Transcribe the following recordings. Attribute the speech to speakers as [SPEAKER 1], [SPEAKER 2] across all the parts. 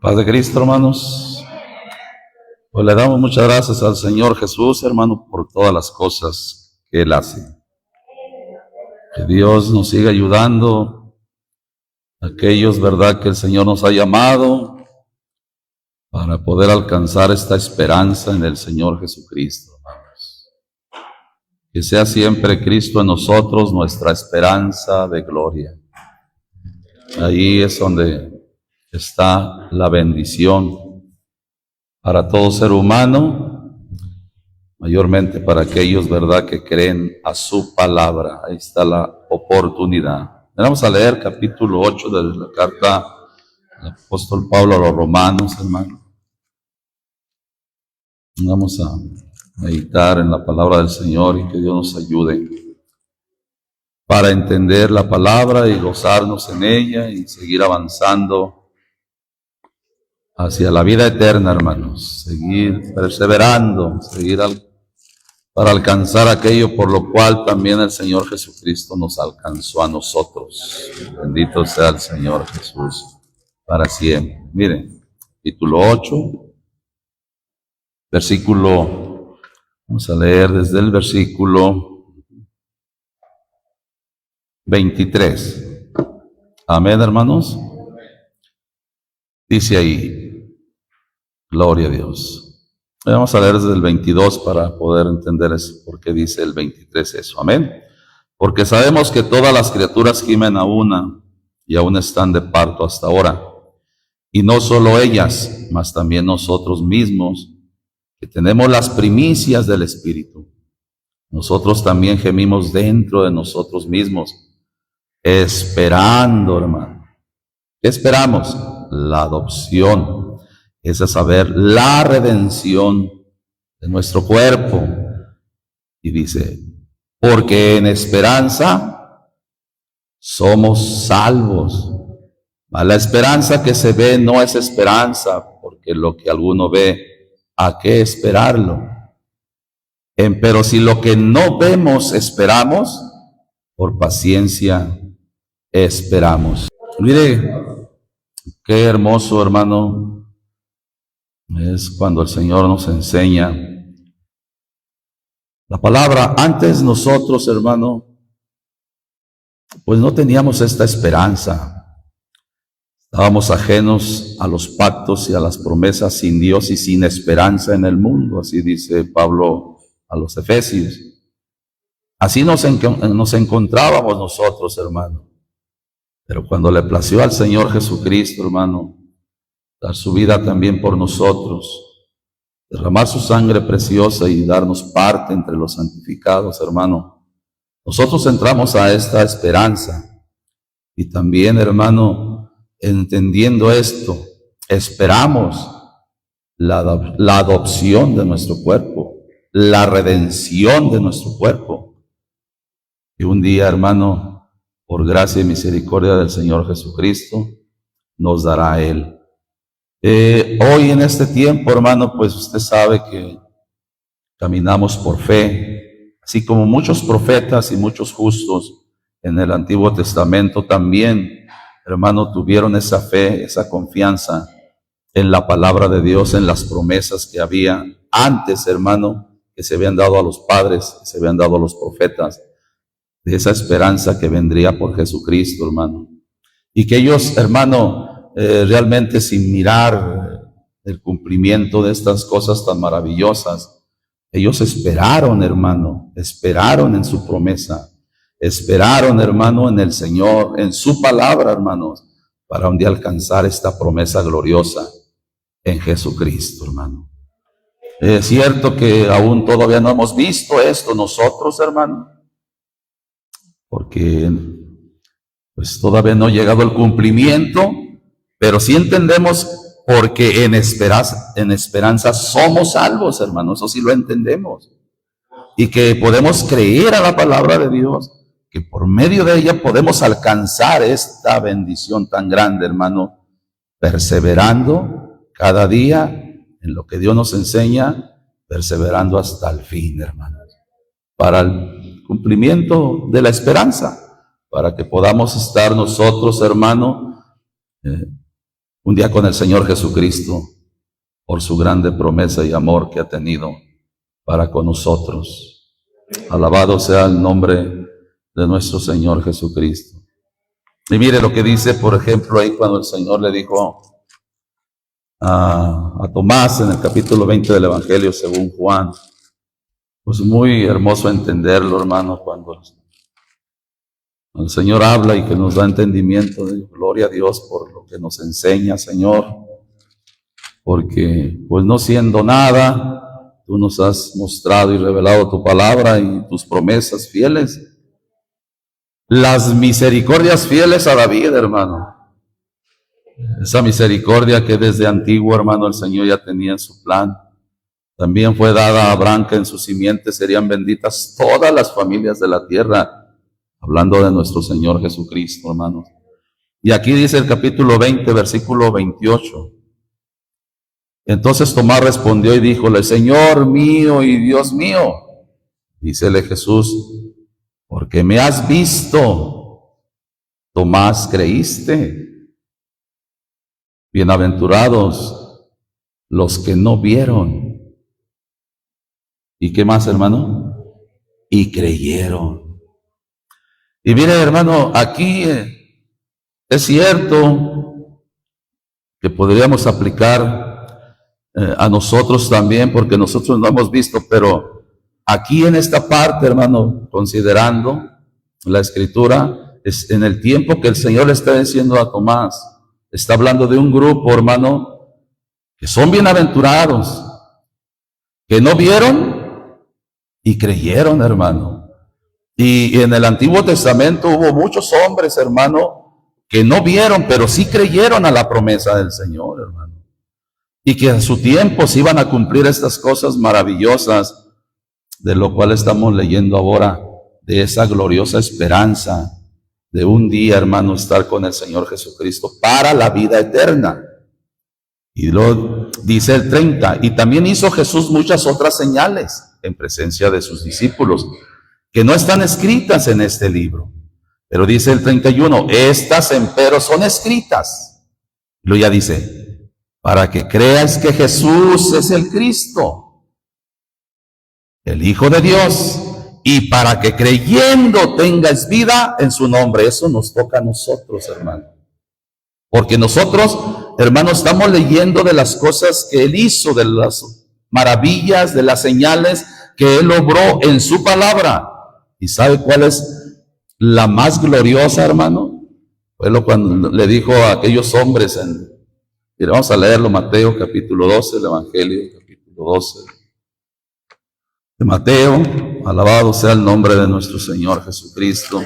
[SPEAKER 1] Paz de Cristo, hermanos. Pues le damos muchas gracias al Señor Jesús, hermano, por todas las cosas que Él hace. Que Dios nos siga ayudando, aquellos, verdad, que el Señor nos ha llamado para poder alcanzar esta esperanza en el Señor Jesucristo, hermanos. Que sea siempre Cristo en nosotros nuestra esperanza de gloria. Ahí es donde está la bendición para todo ser humano, mayormente para aquellos, verdad, que creen a su palabra. Ahí está la oportunidad. Vamos a leer capítulo 8 de la carta del apóstol Pablo a los romanos, hermano. Vamos a meditar en la palabra del Señor y que Dios nos ayude para entender la palabra y gozarnos en ella y seguir avanzando hacia la vida eterna, hermanos. Seguir perseverando, para alcanzar aquello por lo cual también el Señor Jesucristo nos alcanzó a nosotros. Bendito sea el Señor Jesús para siempre. Miren, capítulo 8, versículo, vamos a leer desde el versículo 23. Amén, hermanos. Dice ahí, gloria a Dios. Vamos a leer desde el 22 para poder entender eso, por qué dice el 23 eso. Amén. Porque sabemos que todas las criaturas gimen a una y aún están de parto hasta ahora. Y no solo ellas, mas también nosotros mismos, que tenemos las primicias del Espíritu. Nosotros también gemimos dentro de nosotros mismos, esperando, hermano. ¿Qué esperamos? La adopción. Es a saber, la redención de nuestro cuerpo. Y dice, porque en esperanza somos salvos. La esperanza que se ve no es esperanza, porque lo que alguno ve, ¿a qué esperarlo? Pero si lo que no vemos esperamos, por paciencia esperamos. Mire, qué hermoso, hermano, es cuando el Señor nos enseña la palabra. Antes nosotros, hermano, pues no teníamos esta esperanza. Estábamos ajenos a los pactos y a las promesas, sin Dios y sin esperanza en el mundo. Así dice Pablo a los Efesios. Así nos encontrábamos nosotros, hermano. Pero cuando le plació al Señor Jesucristo, hermano, dar su vida también por nosotros, derramar su sangre preciosa y darnos parte entre los santificados, hermano, nosotros entramos a esta esperanza. Y también, hermano, entendiendo esto, esperamos la adopción de nuestro cuerpo, la redención de nuestro cuerpo. Y un día, hermano, por gracia y misericordia del Señor Jesucristo, nos dará a Él. Hoy en este tiempo, hermano, pues usted sabe que caminamos por fe, así como muchos profetas y muchos justos en el Antiguo Testamento también, hermano, tuvieron esa fe, esa confianza en la palabra de Dios, en las promesas que había antes, hermano, que se habían dado a los padres, que se habían dado a los profetas, de esa esperanza que vendría por Jesucristo, hermano. Y que ellos, hermano, realmente sin mirar el cumplimiento de estas cosas tan maravillosas, ellos esperaron, hermano, esperaron en su promesa, esperaron, hermano, en el Señor, en su palabra, hermanos, para un día alcanzar esta promesa gloriosa en Jesucristo, hermano. Es cierto que aún todavía no hemos visto esto nosotros, hermano, porque pues todavía no ha llegado el cumplimiento, pero sí entendemos porque en esperanza somos salvos, hermanos, eso sí lo entendemos. Y que podemos creer a la palabra de Dios, que por medio de ella podemos alcanzar esta bendición tan grande, hermano, perseverando cada día en lo que Dios nos enseña, perseverando hasta el fin, hermanos, para el cumplimiento de la esperanza, para que podamos estar nosotros, hermano, un día con el Señor Jesucristo por su grande promesa y amor que ha tenido para con nosotros. Alabado sea el nombre de nuestro Señor Jesucristo. Y mire lo que dice, por ejemplo, ahí cuando el Señor le dijo a Tomás en el capítulo 20 del Evangelio según Juan. Pues muy hermoso entenderlo, hermano, cuando el Señor habla y que nos da entendimiento. Gloria a Dios por lo que nos enseña, Señor, porque pues no siendo nada, tú nos has mostrado y revelado tu palabra y tus promesas fieles. Las misericordias fieles a David, hermano. Esa misericordia que desde antiguo, hermano, el Señor ya tenía en su plan. También fue dada a Abraham, que en su simiente serían benditas todas las familias de la tierra. Hablando de nuestro Señor Jesucristo, hermanos. Y aquí dice el capítulo 20, versículo 28. Entonces Tomás respondió y díjole: Señor mío y Dios mío. Dícele Jesús: porque me has visto, Tomás, creíste. Bienaventurados los que no vieron. ¿Y qué más, hermano? Y creyeron. Y mire, hermano, aquí es cierto que podríamos aplicar a nosotros también, porque nosotros no hemos visto, pero aquí en esta parte, hermano, considerando la Escritura, es en el tiempo que el Señor le está diciendo a Tomás, está hablando de un grupo, hermano, que son bienaventurados, que no vieron y creyeron, hermano. Y en el Antiguo Testamento hubo muchos hombres, hermano, que no vieron, pero sí creyeron a la promesa del Señor, hermano. Y que a su tiempo se iban a cumplir estas cosas maravillosas, de lo cual estamos leyendo ahora, de esa gloriosa esperanza de un día, hermano, estar con el Señor Jesucristo para la vida eterna. Y luego dice el 30, y también hizo Jesús muchas otras señales en presencia de sus discípulos, que no están escritas en este libro. Pero dice el 31, estas empero son escritas. Y luego ya dice, para que creas que Jesús es el Cristo, el Hijo de Dios, y para que creyendo tengas vida en su nombre. Eso nos toca a nosotros, hermano. Porque nosotros, hermano, estamos leyendo de las cosas que Él hizo, de las maravillas, de las señales que Él obró en su palabra. ¿Y sabe cuál es la más gloriosa, hermano? Fue lo cuando le dijo a aquellos hombres, vamos a leerlo, Mateo capítulo 12, el Evangelio capítulo 12 de Mateo. Alabado sea el nombre de nuestro Señor Jesucristo.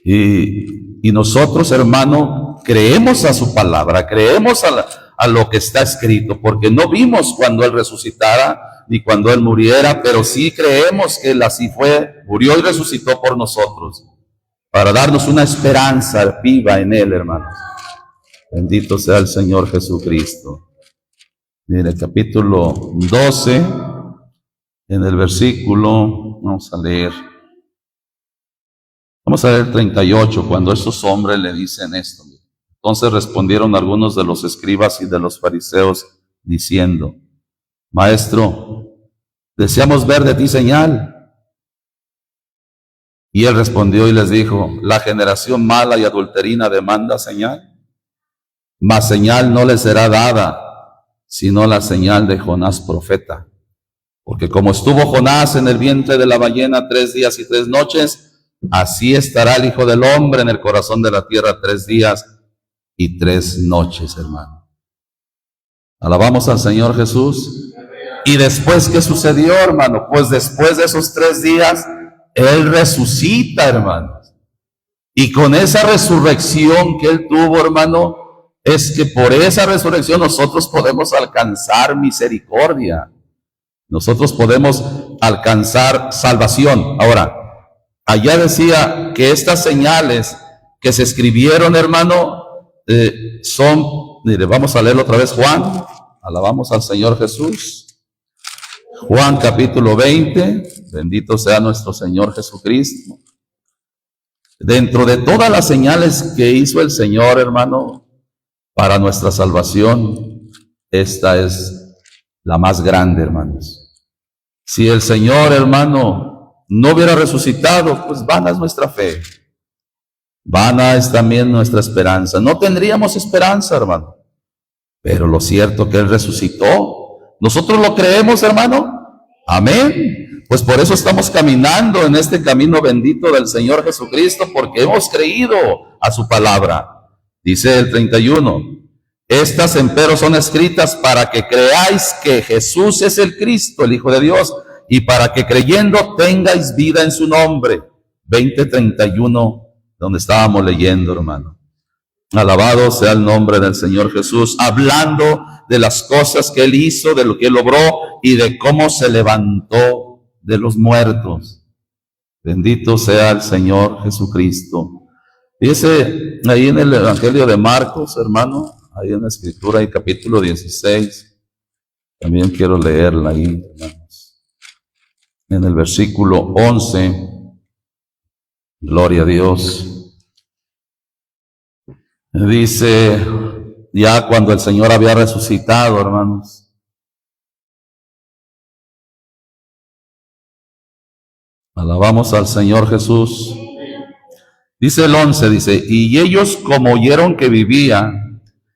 [SPEAKER 1] Y nosotros, hermano, creemos a su palabra, creemos a lo que está escrito, porque no vimos cuando Él resucitara, ni cuando Él muriera, pero sí creemos que Él así fue, murió y resucitó por nosotros, para darnos una esperanza viva en Él, hermanos. Bendito sea el Señor Jesucristo. En el capítulo 12, en el versículo, vamos a leer el 38, cuando estos hombres le dicen esto. Entonces respondieron algunos de los escribas y de los fariseos, diciendo: Maestro, deseamos ver de ti señal. Y él respondió y les dijo: la generación mala y adulterina demanda señal, mas señal no le será dada, sino la señal de Jonás profeta. Porque como estuvo Jonás en el vientre de la ballena 3 días y 3 noches, así estará el Hijo del Hombre en el corazón de la tierra 3 días y 3 noches, hermano. Alabamos al Señor Jesús. Y después, ¿qué sucedió, hermano? Pues después de esos 3 días, Él resucita, hermanos. Y con esa resurrección que Él tuvo, hermano, es que por esa resurrección nosotros podemos alcanzar misericordia. Nosotros podemos alcanzar salvación. Ahora, allá decía que estas señales que se escribieron, hermano, son, mire, vamos a leerlo otra vez, Juan, alabamos al Señor Jesús. Juan capítulo 20, bendito sea nuestro Señor Jesucristo. Dentro de todas las señales que hizo el Señor, hermano, para nuestra salvación, esta es la más grande, hermanos. Si el Señor, hermano, no hubiera resucitado, pues vana es nuestra fe. Vana es también nuestra esperanza. No tendríamos esperanza, hermano. Pero lo cierto que Él resucitó. ¿Nosotros lo creemos, hermano? Amén. Pues por eso estamos caminando en este camino bendito del Señor Jesucristo, porque hemos creído a su palabra. Dice el 31, estas empero son escritas para que creáis que Jesús es el Cristo, el Hijo de Dios, y para que creyendo tengáis vida en su nombre. 20:31, donde estábamos leyendo, hermano. Alabado sea el nombre del Señor Jesús, hablando de las cosas que Él hizo, de lo que Él logró y de cómo se levantó de los muertos. Bendito sea el Señor Jesucristo. Dice ahí en el Evangelio de Marcos, hermano, ahí en la Escritura, hay capítulo 16. También quiero leerla ahí, hermanos. En el versículo 11. Gloria a Dios. Dice, ya cuando el Señor había resucitado, hermanos. Alabamos al Señor Jesús. Dice el 11, dice, y ellos como oyeron que vivía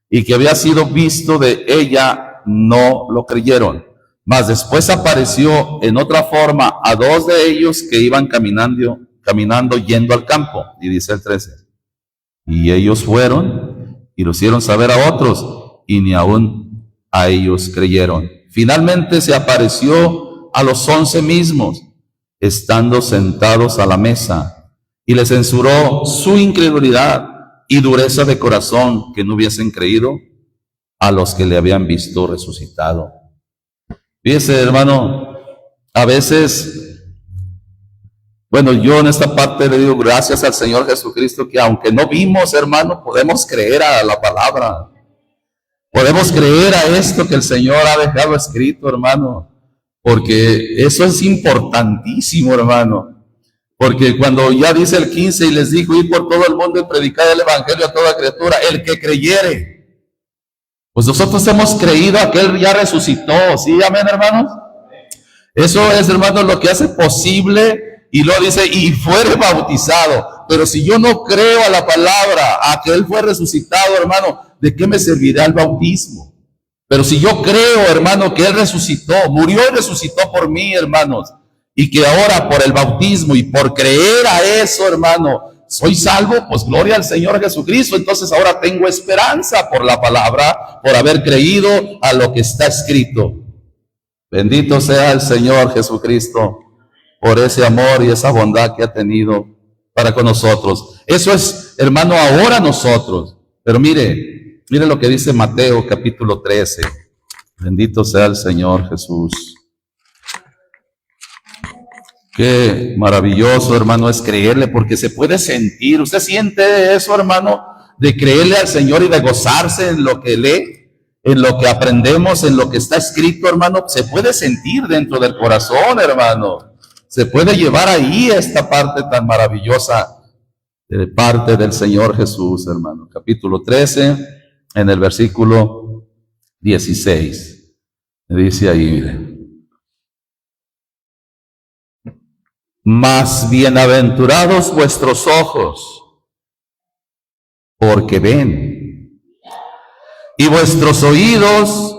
[SPEAKER 1] y que había sido visto de ella, no lo creyeron. Mas después apareció en otra forma a dos de ellos que iban caminando yendo al campo. Y dice el 13, y ellos fueron y lo hicieron saber a otros, y ni aún a ellos creyeron. Finalmente se apareció a los 11 mismos, estando sentados a la mesa, y les censuró su incredulidad y dureza de corazón, que no hubiesen creído a los que le habían visto resucitado. Fíjese, hermano, a veces, bueno, yo en esta parte le digo gracias al Señor Jesucristo, que aunque no vimos, hermano, podemos creer a la palabra. Podemos creer a esto que el Señor ha dejado escrito, hermano. Porque eso es importantísimo, hermano. Porque cuando ya dice el 15, y les dijo, ir por todo el mundo y predicar el evangelio a toda criatura, el que creyere. Pues nosotros hemos creído a que Él ya resucitó. ¿Sí? Amén, hermanos. Eso es, hermano, lo que hace posible. Y luego dice, y fuere bautizado. Pero si yo no creo a la palabra, a que Él fue resucitado, hermano, ¿de qué me servirá el bautismo? Pero si yo creo, hermano, que Él resucitó, murió y resucitó por mí, hermanos, y que ahora por el bautismo y por creer a eso, hermano, soy salvo, pues gloria al Señor Jesucristo. Entonces ahora tengo esperanza por la palabra, por haber creído a lo que está escrito. Bendito sea el Señor Jesucristo por ese amor y esa bondad que ha tenido para con nosotros. Eso es, hermano, ahora nosotros. Pero mire lo que dice Mateo capítulo 13. Bendito sea el Señor Jesús. Qué maravilloso, hermano, es creerle, porque se puede sentir. ¿Usted siente eso, hermano? De creerle al Señor y de gozarse en lo que lee, en lo que aprendemos, en lo que está escrito, hermano. Se puede sentir dentro del corazón, hermano. Se puede llevar ahí esta parte tan maravillosa de parte del Señor Jesús, hermano. Capítulo 13. En el versículo 16, dice ahí, mire, mas bienaventurados vuestros ojos, porque ven, y vuestros oídos,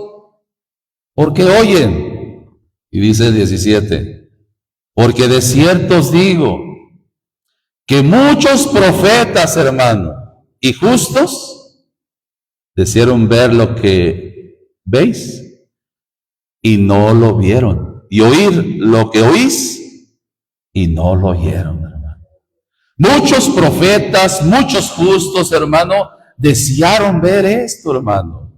[SPEAKER 1] porque oyen. Y dice el 17, porque de cierto os digo, que muchos profetas, hermano, y justos, desearon ver lo que veis y no lo vieron, y oír lo que oís y no lo oyeron, hermano. Muchos profetas, muchos justos, hermano, desearon ver esto, hermano.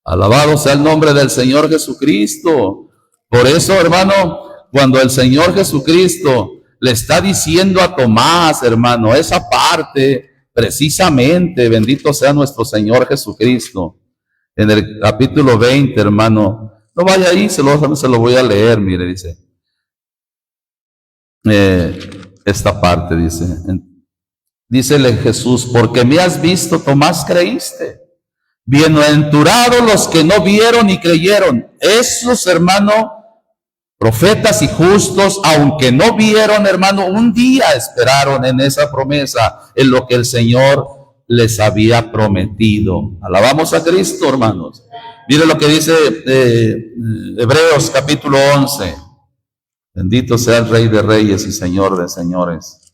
[SPEAKER 1] Alabado sea el nombre del Señor Jesucristo. Por eso, hermano, cuando el Señor Jesucristo le está diciendo a Tomás, hermano, esa parte, precisamente, bendito sea nuestro Señor Jesucristo, en el capítulo 20, hermano, no vaya ahí, se lo voy a leer, mire, dice, esta parte dice, dícele Jesús, porque me has visto, Tomás, creíste. Bienaventurados los que no vieron y creyeron. Esos, hermano, profetas y justos, aunque no vieron, hermano, un día esperaron en esa promesa, en lo que el Señor les había prometido. Alabamos a Cristo, hermanos. Mire lo que dice Hebreos capítulo 11. Bendito sea el Rey de Reyes y Señor de Señores.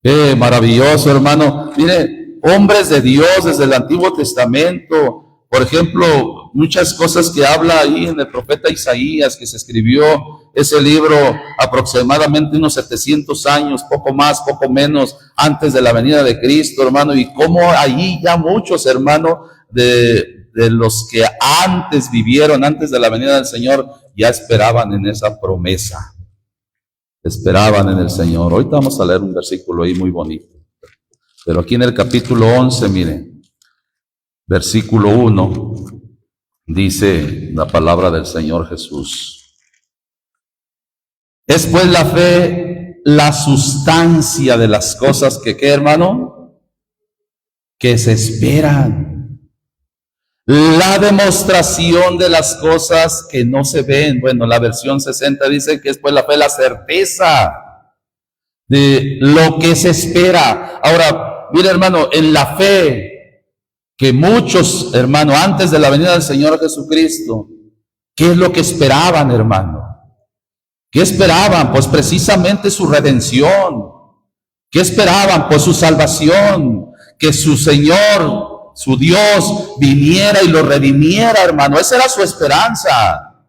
[SPEAKER 1] Qué maravilloso, hermano. Mire, hombres de Dios desde el Antiguo Testamento, por ejemplo, muchas cosas que habla ahí en el profeta Isaías, que se escribió ese libro aproximadamente unos 700 años, poco más, poco menos, antes de la venida de Cristo, hermano, y cómo allí ya muchos, hermano, de los que antes vivieron, antes de la venida del Señor, ya esperaban en esa promesa. Esperaban en el Señor. Ahorita vamos a leer un versículo ahí muy bonito. Pero aquí en el capítulo 11, miren, versículo 1, dice la palabra del Señor Jesús. Es pues la fe la sustancia de las cosas que, ¿qué, hermano? Que se esperan. La demostración de las cosas que no se ven. Bueno, la versión 60 dice que es pues la fe la certeza de lo que se espera. Ahora, mira, hermano, en la fe que muchos, hermano, antes de la venida del Señor Jesucristo, ¿qué es lo que esperaban, hermano? ¿Qué esperaban? Pues precisamente su redención. ¿Qué esperaban? Pues su salvación, que su Señor, su Dios, viniera y lo redimiera, hermano. Esa era su esperanza.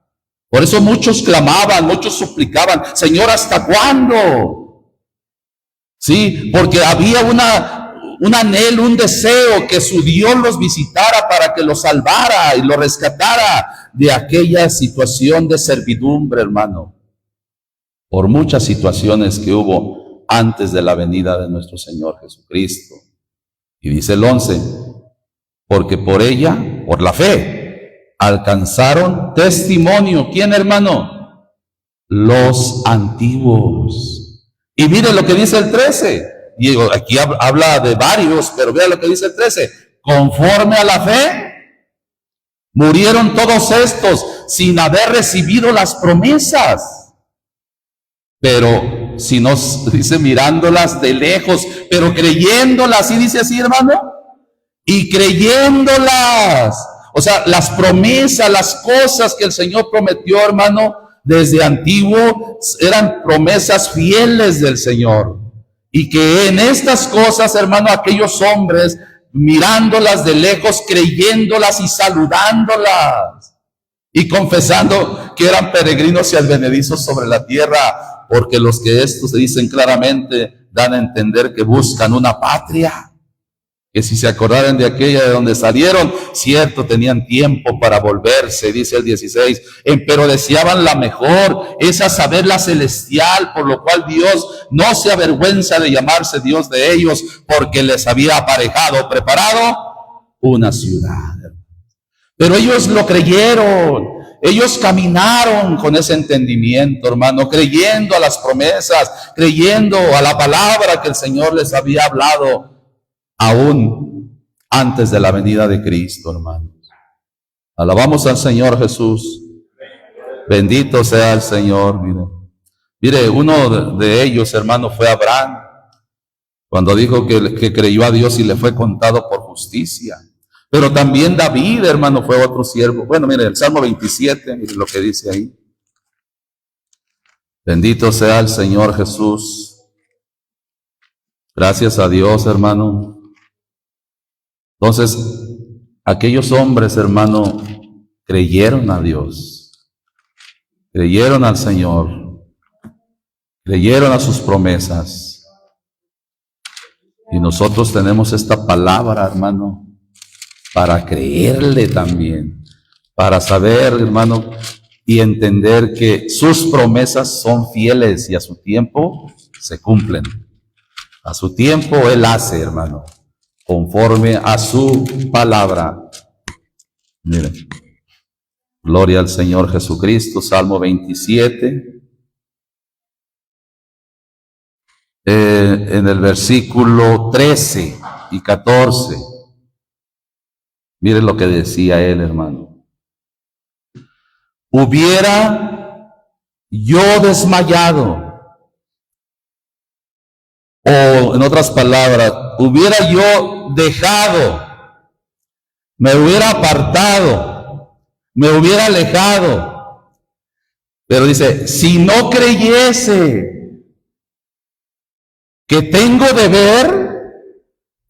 [SPEAKER 1] Por eso muchos clamaban, muchos suplicaban, Señor, ¿hasta cuándo? Sí, porque había un anhelo, un deseo que su Dios los visitara para que los salvara y los rescatara de aquella situación de servidumbre, hermano. Por muchas situaciones que hubo antes de la venida de nuestro Señor Jesucristo. Y dice el 11, porque por ella, por la fe, alcanzaron testimonio. ¿Quién, hermano? Los antiguos. Y mire lo que dice el 13. Digo, aquí habla de varios, pero vea lo que dice el 13. Conforme a la fe, murieron todos estos sin haber recibido las promesas. Pero si nos dice mirándolas de lejos, pero creyéndolas, ¿sí dice así, hermano? Y creyéndolas, o sea, las promesas, las cosas que el Señor prometió, hermano, desde antiguo, eran promesas fieles del Señor. Y que en estas cosas, hermano, aquellos hombres, mirándolas de lejos, creyéndolas y saludándolas, y confesando que eran peregrinos y advenedizos sobre la tierra, porque los que esto se dicen claramente, dan a entender que buscan una patria. Que si se acordaran de aquella de donde salieron, cierto, tenían tiempo para volverse, dice el 16, pero deseaban la mejor, esa saber la celestial, por lo cual Dios no se avergüenza de llamarse Dios de ellos, porque les había aparejado, preparado una ciudad. Pero ellos lo creyeron, ellos caminaron con ese entendimiento, hermano, creyendo a las promesas, creyendo a la palabra que el Señor les había hablado, aún antes de la venida de Cristo, hermanos. Alabamos al Señor Jesús. Bendito sea el Señor. Mire, uno de ellos, hermano, fue Abraham, cuando dijo que creyó a Dios y le fue contado por justicia. Pero también David, hermano, fue otro siervo. Bueno, mire, el Salmo 27, mire lo que dice ahí. Bendito sea el Señor Jesús. Gracias a Dios, hermano. Entonces, aquellos hombres, hermano, creyeron a Dios, creyeron al Señor, creyeron a sus promesas. Y nosotros tenemos esta palabra, hermano, para creerle también, para saber, hermano, y entender que sus promesas son fieles y a su tiempo se cumplen. A su tiempo Él hace, hermano, conforme a su palabra. Miren, gloria al Señor Jesucristo, Salmo 27. en el versículo 13 y 14. Miren lo que decía él, hermano. Hubiera yo desmayado, o en otras palabras, hubiera yo dejado, me hubiera apartado, me hubiera alejado. Pero dice, si no creyese que tengo de ver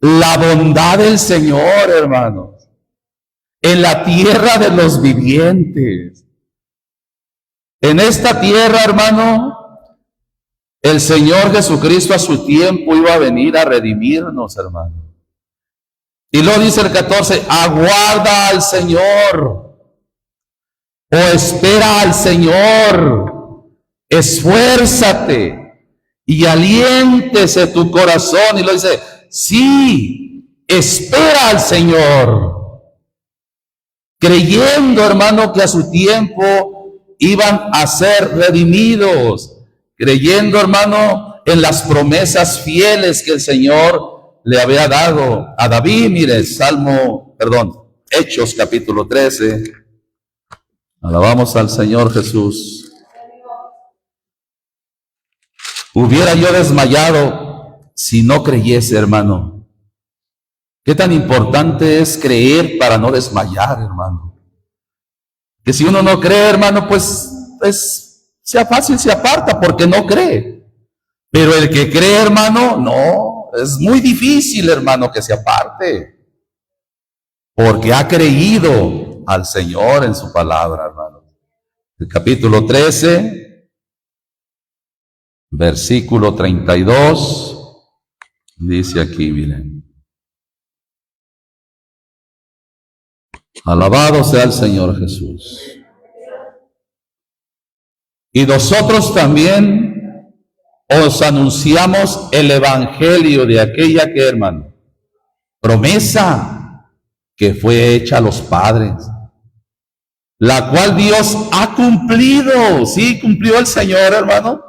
[SPEAKER 1] la bondad del Señor, hermanos, en la tierra de los vivientes. En esta tierra, hermano, el Señor Jesucristo a su tiempo iba a venir a redimirnos, hermano. Y luego dice el 14, aguarda al Señor, o espera al Señor, esfuérzate y aliéntese tu corazón. Y lo dice, sí, espera al Señor, creyendo, hermano, que a su tiempo iban a ser redimidos, creyendo, hermano, en las promesas fieles que el Señor le había dado a David. Mire, Hechos capítulo 13. Alabamos al Señor Jesús. Hubiera yo desmayado si no creyese, hermano. Qué tan importante es creer para no desmayar, hermano. Que si uno no cree, hermano, pues sea fácil, se aparta porque no cree. Pero el que cree, hermano, no, es muy difícil, hermano, que se aparte. Porque ha creído al Señor en su palabra, hermano. El capítulo 13. Versículo 32, dice aquí, miren. Alabado sea el Señor Jesús. Y nosotros también os anunciamos el evangelio de aquella que, hermano, promesa que fue hecha a los padres, la cual Dios ha cumplido. Sí, cumplió el Señor, hermano,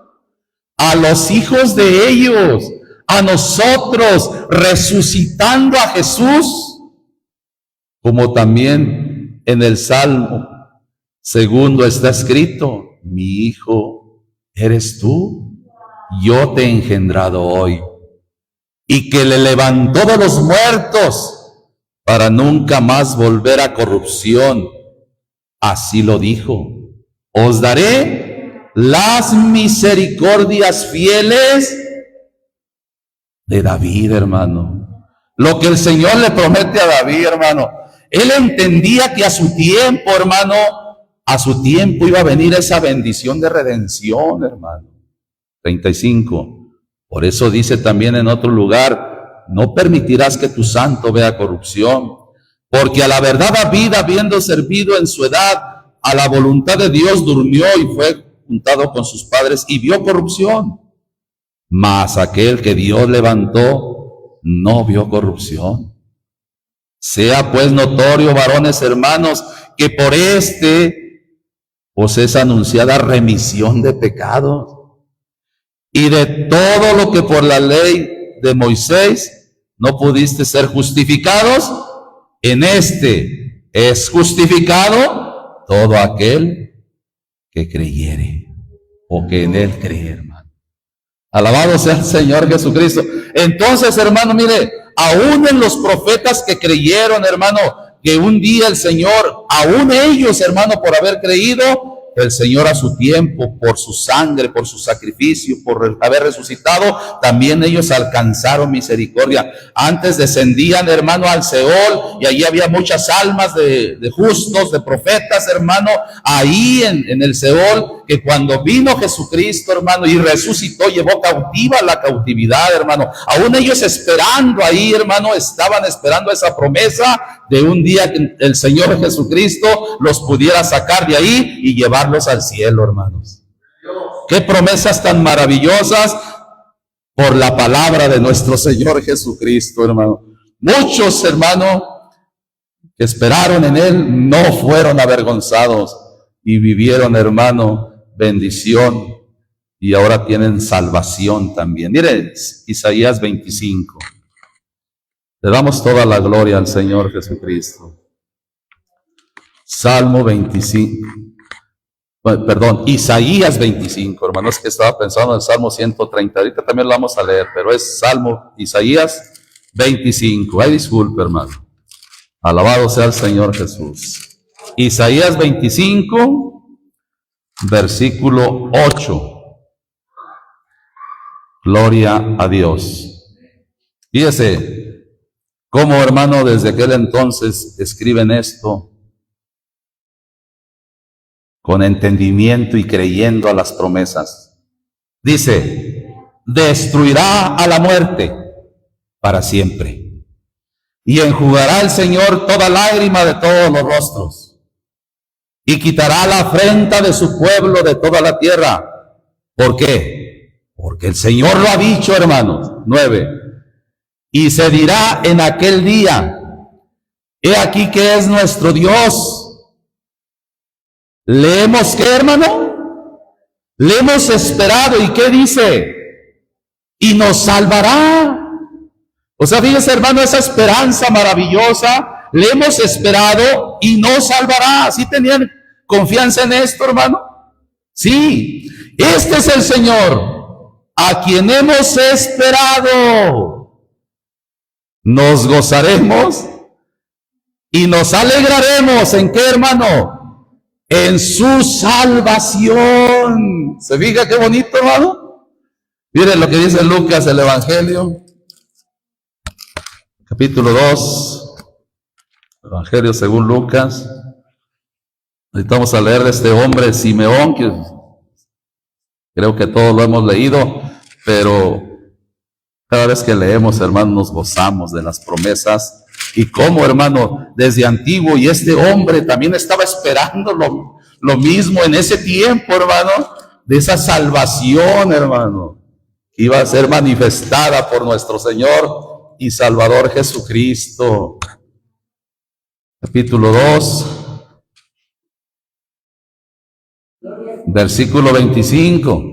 [SPEAKER 1] a los hijos de ellos, a nosotros, resucitando a Jesús, como también en el Salmo segundo está escrito, mi hijo eres tú, yo te he engendrado hoy, y que le levantó de los muertos para nunca más volver a corrupción. Así lo dijo, os daré las misericordias fieles de David, hermano. Lo que el Señor le promete a David, hermano. Él entendía que a su tiempo, hermano, a su tiempo iba a venir esa bendición de redención, hermano. 35. Por eso dice también en otro lugar, no permitirás que tu santo vea corrupción, porque a la verdad David, habiendo servido en su edad a la voluntad de Dios, durmió y fue juntado con sus padres y vio corrupción. Mas aquel que Dios levantó no vio corrupción. Sea pues notorio, varones hermanos, que por os es anunciada remisión de pecados, y de todo lo que por la ley de Moisés no pudiste ser justificados, en es justificado todo aquel que creyere, o que en él cree, hermano. Alabado sea el Señor Jesucristo. Entonces, hermano, mire, aún en los profetas que creyeron, hermano, que un día el Señor, aún ellos, hermano, por haber creído, el Señor a su tiempo, por su sangre, por su sacrificio, por haber resucitado, también ellos alcanzaron misericordia. Antes descendían, hermano, al Seol, y allí había muchas almas de justos, de profetas, hermano, ahí en el Seol, que cuando vino Jesucristo, hermano, y resucitó, llevó cautiva la cautividad, hermano. Aún ellos esperando ahí, hermano, estaban esperando esa promesa de un día que el Señor Jesucristo los pudiera sacar de ahí y llevarlos al cielo, hermanos. Qué promesas tan maravillosas por la palabra de nuestro Señor Jesucristo, hermano. Muchos, hermano, que esperaron en Él no fueron avergonzados y vivieron, hermano, bendición y ahora tienen salvación también. Mire, Isaías 25. Le damos toda la gloria al Señor Jesucristo. Salmo 25. Perdón, Isaías 25, hermanos, que estaba pensando en el Salmo 130. Ahorita también lo vamos a leer, pero es Salmo Isaías 25. Ay, disculpe, hermano. Alabado sea el Señor Jesús. Isaías 25, versículo 8. Gloria a Dios. Fíjese cómo, hermano, desde aquel entonces escriben esto con entendimiento y creyendo a las promesas. Dice, destruirá a la muerte para siempre, y enjugará el Señor toda lágrima de todos los rostros, y quitará la afrenta de su pueblo de toda la tierra. ¿Por qué? Porque el Señor lo ha dicho, hermanos. 9. Y se dirá en aquel día, he aquí que es nuestro Dios. ¿Leemos qué, hermano? Le hemos esperado. ¿Y qué dice? Y nos salvará. O sea, fíjese, hermano, esa esperanza maravillosa. Le hemos esperado y nos salvará. ¿Sí tenían confianza en esto, hermano? Sí. Este es el Señor a quien hemos esperado. Nos gozaremos y nos alegraremos. ¿En qué, hermano? En su salvación. ¿Se fija qué bonito, hermano? Miren lo que dice Lucas, el Evangelio, capítulo 2, Evangelio según Lucas. Ahorita vamos a leer de este hombre Simeón, que creo que todos lo hemos leído, pero cada vez que leemos, hermano, nos gozamos de las promesas. Y cómo, hermano, desde antiguo, y este hombre también estaba esperando lo mismo en ese tiempo, hermano, de esa salvación, hermano, que iba a ser manifestada por nuestro Señor y Salvador Jesucristo. Capítulo 2, versículo 25.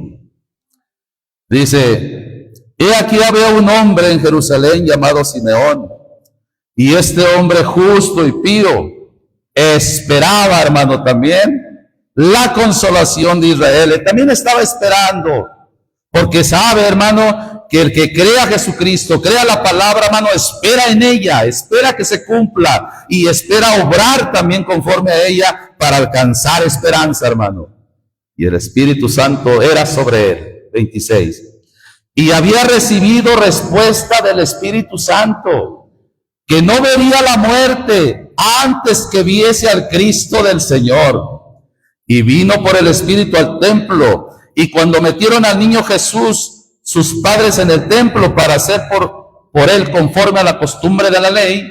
[SPEAKER 1] Dice, he aquí había un hombre en Jerusalén llamado Simeón, y este hombre justo y pío esperaba, hermano, también la consolación de Israel. Él también estaba esperando, porque sabe, hermano, que el que crea a Jesucristo, crea la palabra, hermano, espera en ella, espera que se cumpla y espera obrar también conforme a ella para alcanzar esperanza, hermano. Y el Espíritu Santo era sobre él. 26. Y había recibido respuesta del Espíritu Santo, que no vería la muerte antes que viese al Cristo del Señor. Y vino por el Espíritu al templo, y cuando metieron al niño Jesús, sus padres en el templo para hacer por él conforme a la costumbre de la ley,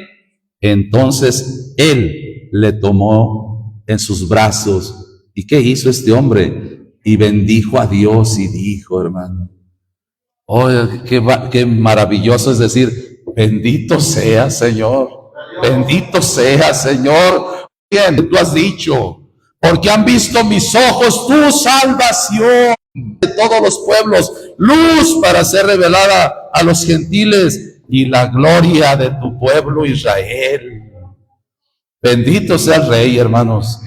[SPEAKER 1] entonces él le tomó en sus brazos. ¿Y qué hizo este hombre? Y bendijo a Dios y dijo, hermano, oh, qué maravilloso es decir, bendito sea, Señor. Bendito sea, Señor. Bien, tú has dicho, porque han visto mis ojos tu salvación de todos los pueblos, luz para ser revelada a los gentiles y la gloria de tu pueblo Israel. Bendito sea el Rey, hermanos.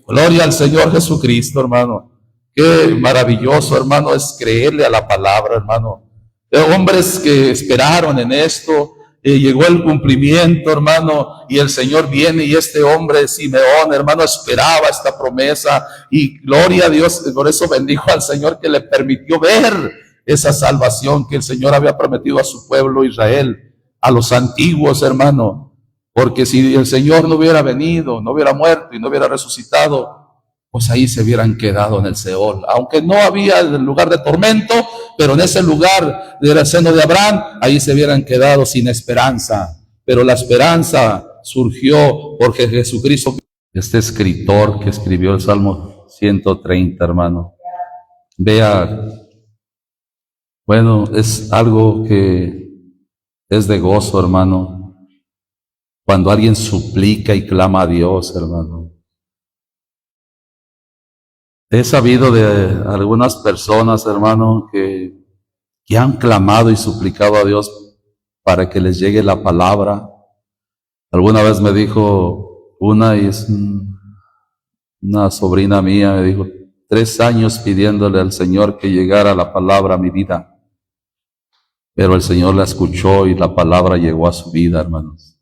[SPEAKER 1] Gloria al Señor Jesucristo, hermano. Qué maravilloso, hermano, es creerle a la palabra, hermano. Hombres que esperaron en esto, llegó el cumplimiento, hermano, y el Señor viene, y este hombre Simeón, hermano, esperaba esta promesa, y gloria a Dios. Por eso bendijo al Señor que le permitió ver esa salvación que el Señor había prometido a su pueblo Israel, a los antiguos, hermano. Porque si el Señor no hubiera venido, no hubiera muerto y no hubiera resucitado, pues ahí se hubieran quedado en el Seol. Aunque no había el lugar de tormento, pero en ese lugar del seno de Abraham, ahí se hubieran quedado sin esperanza. Pero la esperanza surgió porque Jesucristo, este escritor que escribió el Salmo 130, hermano, vea, bueno, es algo que es de gozo, hermano. Cuando alguien suplica y clama a Dios, hermano. He sabido de algunas personas, hermano, que han clamado y suplicado a Dios para que les llegue la palabra. Alguna vez me dijo una, y es una sobrina mía, me dijo, 3 años pidiéndole al Señor que llegara la palabra a mi vida. Pero el Señor la escuchó y la palabra llegó a su vida, hermanos.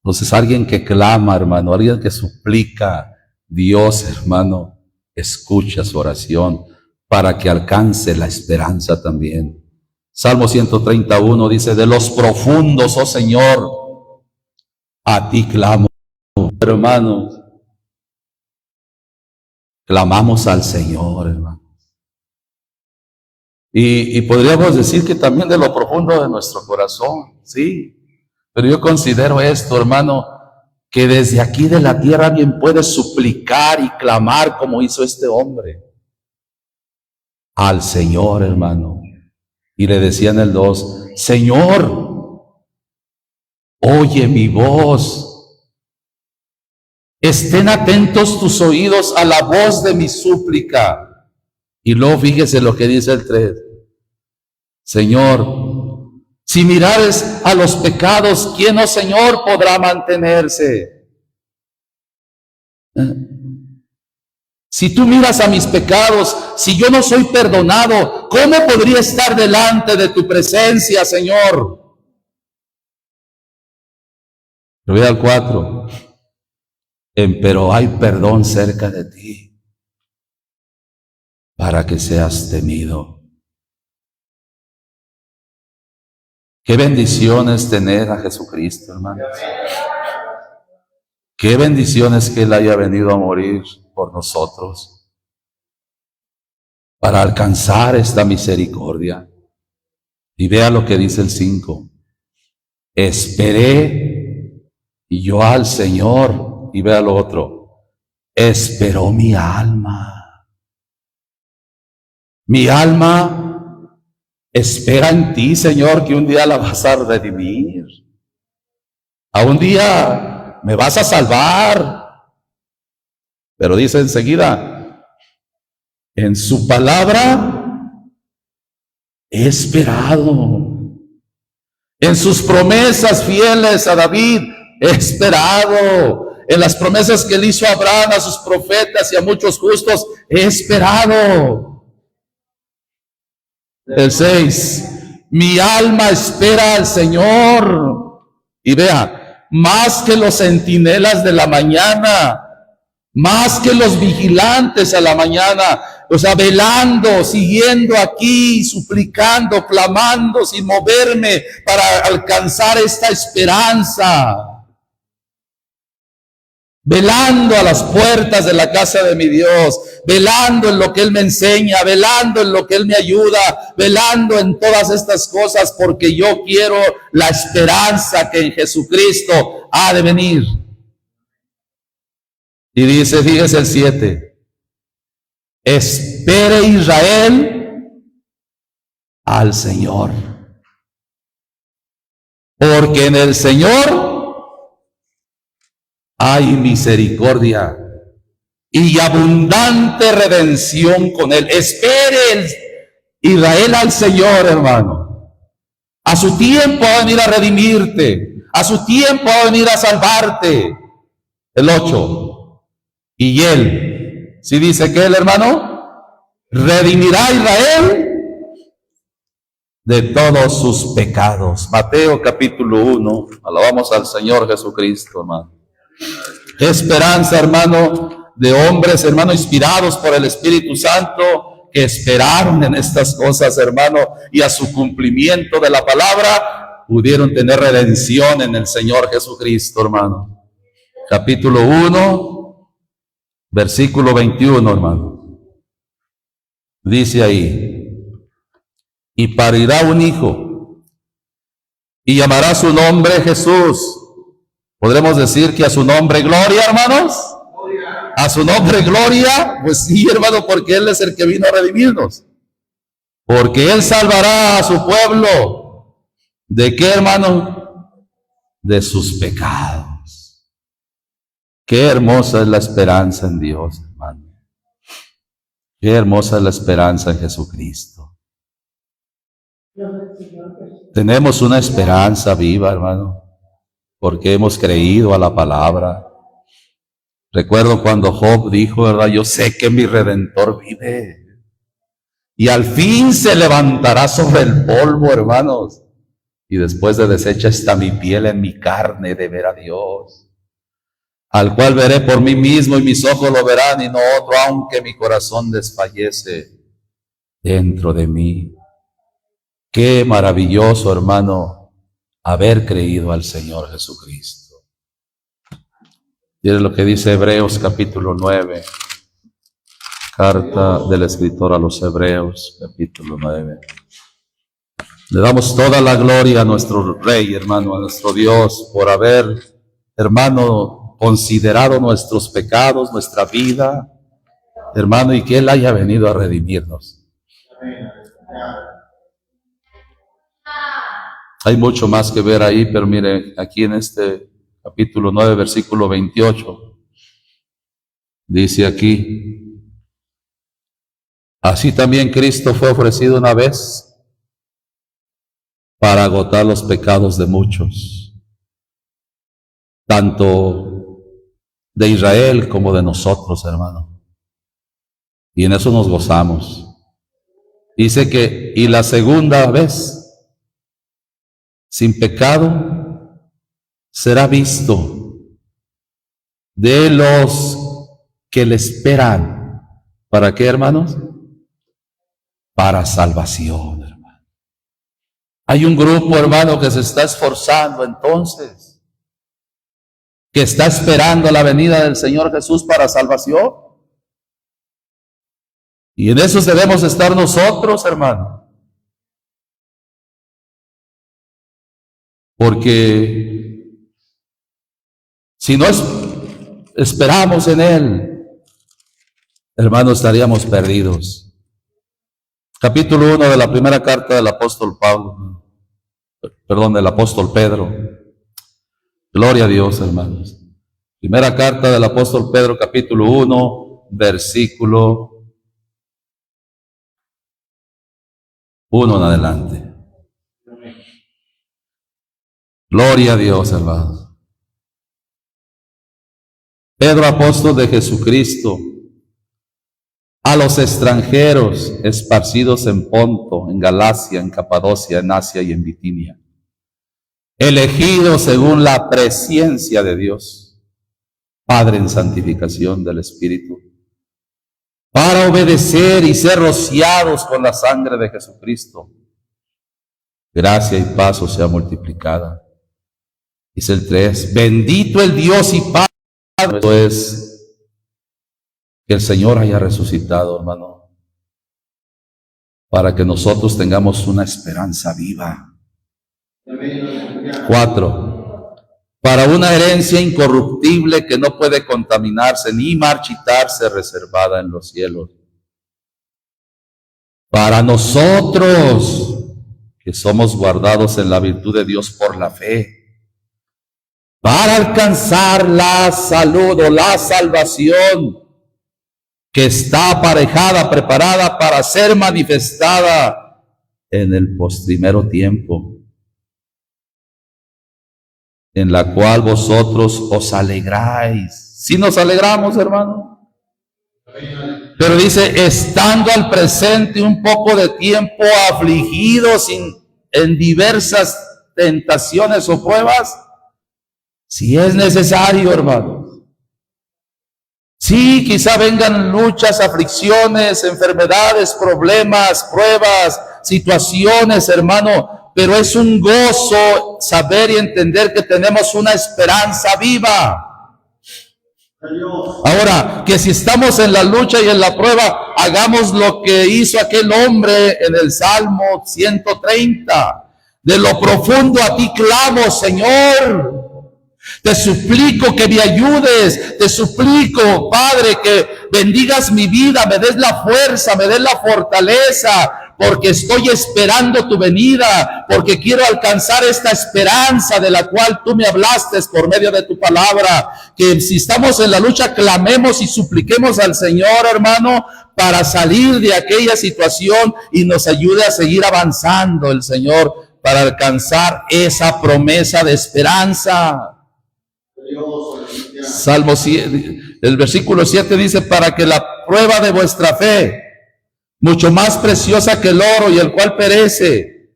[SPEAKER 1] Entonces, alguien que clama, hermano, alguien que suplica, Dios, hermano, escucha su oración para que alcance la esperanza también. Salmo 131 dice, de los profundos, oh Señor, a ti clamo. Hermanos, clamamos al Señor, hermano. Y podríamos decir que también de lo profundo de nuestro corazón, sí. Pero yo considero esto, hermano, que desde aquí de la tierra alguien puede suplicar y clamar como hizo este hombre al Señor, hermano. Y le decía en el 2, Señor, oye mi voz. Estén atentos tus oídos a la voz de mi súplica. Y luego fíjese lo que dice el 3. Señor, si mirares a los pecados, ¿quién, oh Señor, podrá mantenerse? Si tú miras a mis pecados, si yo no soy perdonado, ¿cómo podría estar delante de tu presencia, Señor? Pero ve al 4. Pero hay perdón cerca de ti para que seas temido. Qué bendición es tener a Jesucristo, hermanos. Qué bendición es que Él haya venido a morir por nosotros para alcanzar esta misericordia. Y vea lo que dice el 5. Esperé yo al Señor. Y vea lo otro. Esperó mi alma. Mi alma espera en ti, Señor, que un día la vas a redimir. A un día me vas a salvar. Pero dice enseguida, en su palabra he esperado. En sus promesas fieles a David he esperado. En las promesas que él hizo a Abraham, a sus profetas y a muchos justos, he esperado. El 6, mi alma espera al Señor. Y vea, más que los centinelas de la mañana, más que los vigilantes a la mañana, o sea, velando, siguiendo aquí, suplicando, clamando, sin moverme para alcanzar esta esperanza. Velando a las puertas de la casa de mi Dios, velando en lo que Él me enseña, velando en lo que Él me ayuda, velando en todas estas cosas, porque yo quiero la esperanza que en Jesucristo ha de venir. Y dice, fíjese el 7, espere Israel al Señor, porque en el Señor hay misericordia y abundante redención con Él. Espere Israel al Señor, hermano. A su tiempo va a venir a redimirte. A su tiempo va a venir a salvarte. El 8. Y Él, ¿sí dice que Él, hermano? Redimirá a Israel de todos sus pecados. Mateo capítulo 1. Alabamos al Señor Jesucristo, hermano. Esperanza, hermano, de hombres, hermano, inspirados por el Espíritu Santo, que esperaron en estas cosas, hermano, y a su cumplimiento de la palabra, pudieron tener redención en el Señor Jesucristo, hermano. Capítulo 1, versículo 21, hermano. Dice ahí, y parirá un hijo, y llamará su nombre Jesús. ¿Podremos decir que a su nombre gloria, hermanos? A su nombre gloria, pues sí, hermano, porque Él es el que vino a redimirnos. Porque Él salvará a su pueblo. ¿De qué, hermano? De sus pecados. Qué hermosa es la esperanza en Dios, hermano. Qué hermosa es la esperanza en Jesucristo. Tenemos una esperanza viva, hermano, porque hemos creído a la palabra. Recuerdo cuando Job dijo, ¿verdad? Yo sé que mi Redentor vive y al fin se levantará sobre el polvo, hermanos. Y después de deshecha está mi piel, en mi carne de ver a Dios, al cual veré por mí mismo y mis ojos lo verán y no otro, aunque mi corazón desfallece dentro de mí. Qué maravilloso, hermano, haber creído al Señor Jesucristo. Miren lo que dice Hebreos capítulo 9, carta del escritor a los Hebreos capítulo 9. Le damos toda la gloria a nuestro Rey, hermano, a nuestro Dios, por haber, hermano, considerado nuestros pecados, nuestra vida, hermano, y que Él haya venido a redimirnos. Hay mucho más que ver ahí, pero mire, aquí en este capítulo 9, versículo 28, dice aquí, así también Cristo fue ofrecido una vez para agotar los pecados de muchos, tanto de Israel como de nosotros, hermano. Y en eso nos gozamos. Dice que, y la segunda vez, sin pecado, será visto de los que le esperan. ¿Para qué, hermanos? Para salvación, hermano. Hay un grupo, hermano, que se está esforzando entonces, que está esperando la venida del Señor Jesús para salvación. Y en eso debemos estar nosotros, hermano. Porque si no esperamos en Él, hermano, estaríamos perdidos. Capítulo 1 de la primera carta del apóstol del apóstol Pedro. Gloria a Dios, hermanos. Primera carta del apóstol Pedro, capítulo 1, versículo 1 en adelante. Gloria a Dios, hermanos. Pedro, apóstol de Jesucristo, a los extranjeros esparcidos en Ponto, en Galacia, en Capadocia, en Asia y en Bitinia, elegidos según la presciencia de Dios, Padre en santificación del Espíritu, para obedecer y ser rociados con la sangre de Jesucristo. Gracia y paz os sea multiplicada. Dice el 3, bendito el Dios y Padre. Esto es que el Señor haya resucitado, hermano, para que nosotros tengamos una esperanza viva. 4, para una herencia incorruptible que no puede contaminarse ni marchitarse, reservada en los cielos. Para nosotros, que somos guardados en la virtud de Dios por la fe, para alcanzar la salud o la salvación que está aparejada, preparada para ser manifestada en el postrimero tiempo, en la cual vosotros os alegráis. Si nos alegramos, hermano. Pero dice, estando al presente un poco de tiempo afligidos en diversas tentaciones o pruebas, si es necesario, hermanos. Sí, quizá vengan luchas, aflicciones, enfermedades, problemas, pruebas, situaciones, hermano, pero es un gozo saber y entender que tenemos una esperanza viva. Ahora, que si estamos en la lucha y en la prueba, hagamos lo que hizo aquel hombre en el Salmo 130. De lo profundo a ti clamo, Señor. Te suplico que me ayudes, te suplico, Padre, que bendigas mi vida, me des la fuerza, me des la fortaleza porque estoy esperando tu venida, porque quiero alcanzar esta esperanza de la cual tú me hablaste por medio de tu palabra. Que si estamos en la lucha, clamemos y supliquemos al Señor, hermano, para salir de aquella situación y nos ayude a seguir avanzando el Señor para alcanzar esa promesa de esperanza. Salmo 7, el versículo 7 dice, para que la prueba de vuestra fe, mucho más preciosa que el oro y el cual perece,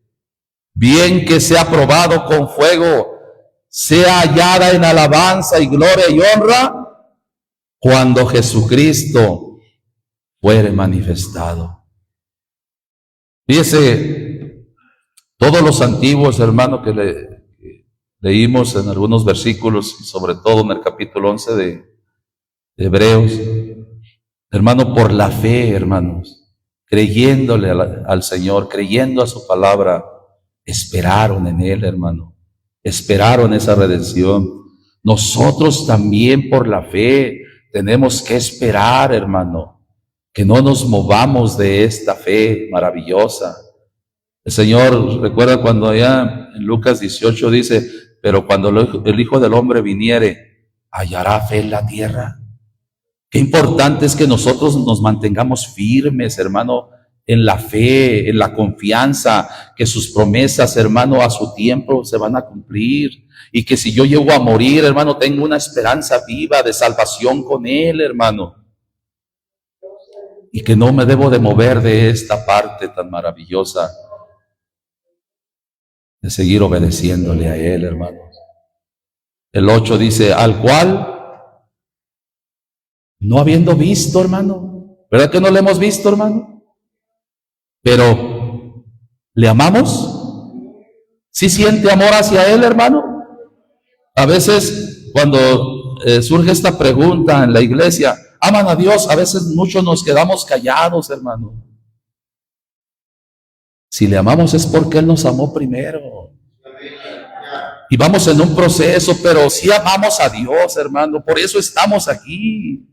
[SPEAKER 1] bien que sea probado con fuego, sea hallada en alabanza y gloria y honra cuando Jesucristo fuere manifestado. Fíjese, todos los antiguos, hermanos, que leímos en algunos versículos, y sobre todo en el capítulo 11 de Hebreos, hermano, por la fe, hermanos, creyéndole al Señor, creyendo a su palabra, esperaron en Él, hermano, esperaron esa redención. Nosotros también por la fe tenemos que esperar, hermano, que no nos movamos de esta fe maravillosa. El Señor, recuerda cuando allá en Lucas 18 dice, pero cuando el Hijo del Hombre viniere, ¿hallará fe en la tierra? Qué importante es que nosotros nos mantengamos firmes, hermano, en la fe, en la confianza, que sus promesas, hermano, a su tiempo se van a cumplir. Y que si yo llego a morir, hermano, tengo una esperanza viva de salvación con Él, hermano. Y que no me debo de mover de esta parte tan maravillosa, de seguir obedeciéndole a Él, hermanos. El 8 dice, al cual, no habiendo visto, hermano, ¿verdad que no le hemos visto, hermano? Pero, ¿le amamos? ¿Sí siente amor hacia Él, hermano? A veces, cuando surge esta pregunta en la iglesia, ¿aman a Dios? A veces muchos nos quedamos callados, hermano. Si le amamos es porque Él nos amó primero. Y vamos en un proceso, pero sí amamos a Dios, hermano. Por eso estamos aquí.